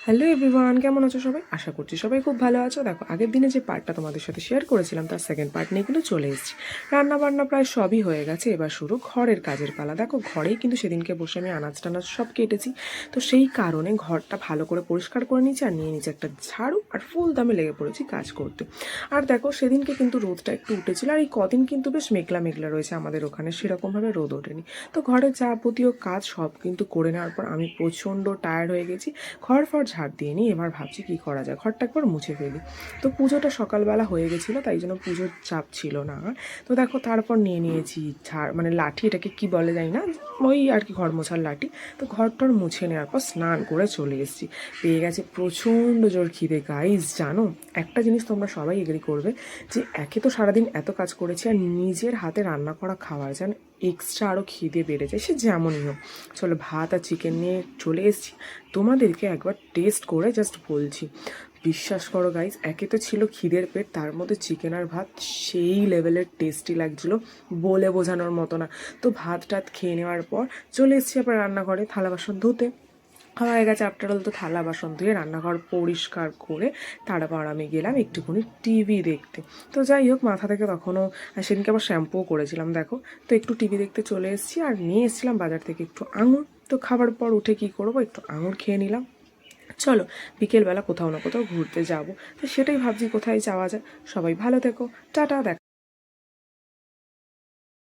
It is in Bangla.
হ্যালো এভরিওয়ান, কেমন আছো সবাই? আশা করছি সবাই খুব ভালো আছো। দেখো, আগের দিনে যে পার্টটা তোমাদের সাথে শেয়ার করেছিলাম তার সেকেন্ড পার্ট নিয়ে কিন্তু চলে এসেছি। রান্না বান্না প্রায় সবই হয়ে গেছে, এবার শুরু ঘরের কাজের পালা। দেখো, ঘরেই কিন্তু সেদিনকে বসে আমি আনাজ টানাজ সব কেটেছি, তো সেই কারণে ঘরটা ভালো করে পরিষ্কার করে নিয়েছি আর নিয়ে নিয়েছি একটা ঝাড়ু আর ফুল দামে লেগে পড়েছি কাজ করতে। আর দেখো, সেদিনকে কিন্তু রোদটা একটু উঠেছিল, আর এই কদিন কিন্তু বেশ মেঘলা মেঘলা রয়েছে আমাদের ওখানে, সেরকমভাবে রোদ ওঠেনি। তো ঘরের যাবতীয় কাজ সব কিন্তু করে নেওয়ার পর আমি প্রচণ্ড টায়ার্ড হয়ে গেছি। ঘর ফর ঝাড় দিয়ে নিই, এবার ভাবছি কী করা যায়, ঘরটা একবার মুছে ফেলি। তো পুজোটা সকালবেলা হয়ে গেছিলো, তাই জন্য পুজোর চাপ ছিল না। তো দেখো, তারপর নিয়ে নিয়েছি ঝাড়, মানে লাঠি, এটাকে কি বলে যায় না, ওই আর কি ঘর মোছার লাঠি। তো ঘরটার মুছে নেওয়ার পর স্নান করে চলে এসেছি। পেয়ে গেছে প্রচণ্ড জোর খিদে। গাইস, জানো একটা জিনিস তোমরা সবাই এগ্রি করবে, যে একে তো সারাদিন এত কাজ করেছি, আর নিজের হাতে রান্না করা খাবার যেন এক্সট্রা আরও খিদে বেড়ে যায়, সে যেমনই হোক। চলো, ভাত আর চিকেন নিয়ে চলে এসেছি, তোমাদেরকে একবার টেস্ট করে জাস্ট বলছি। বিশ্বাস করো গাইস, একে তো ছিল খিদের পেট, তার মধ্যে চিকেন আর ভাত সেই লেভেলের টেস্টি লাগছিলো, বলে বোঝানোর মতো না। তো ভাত টাত খেয়ে নেওয়ার পর চলে এসেছি আবার রান্নাঘরে থালা বাসন ধুতে। হয়ে গেছে আফটার অল, তো থালা বাসন ধুয়ে রান্নাঘর পরিষ্কার করে তারপর আমি গেলাম একটুখানি টিভি দেখতে। তো যাই হোক, মাথা থেকে তখনও সেদিনকে আবার শ্যাম্পুও করেছিলাম দেখো। তো একটু টিভি দেখতে চলে এসেছি, আর নিয়ে এসেছিলাম বাজার থেকে একটু আঙুর। তো খাবার পর উঠে কি করবো, একটু আঙুর খেয়ে নিলাম। চলো, বিকেলবেলা কোথাও না কোথাও ঘুরতে যাব, তো সেটাই ভাবছি কোথায় যাওয়া যায়। সবাই ভালো থেকো, টাটা, দেখা।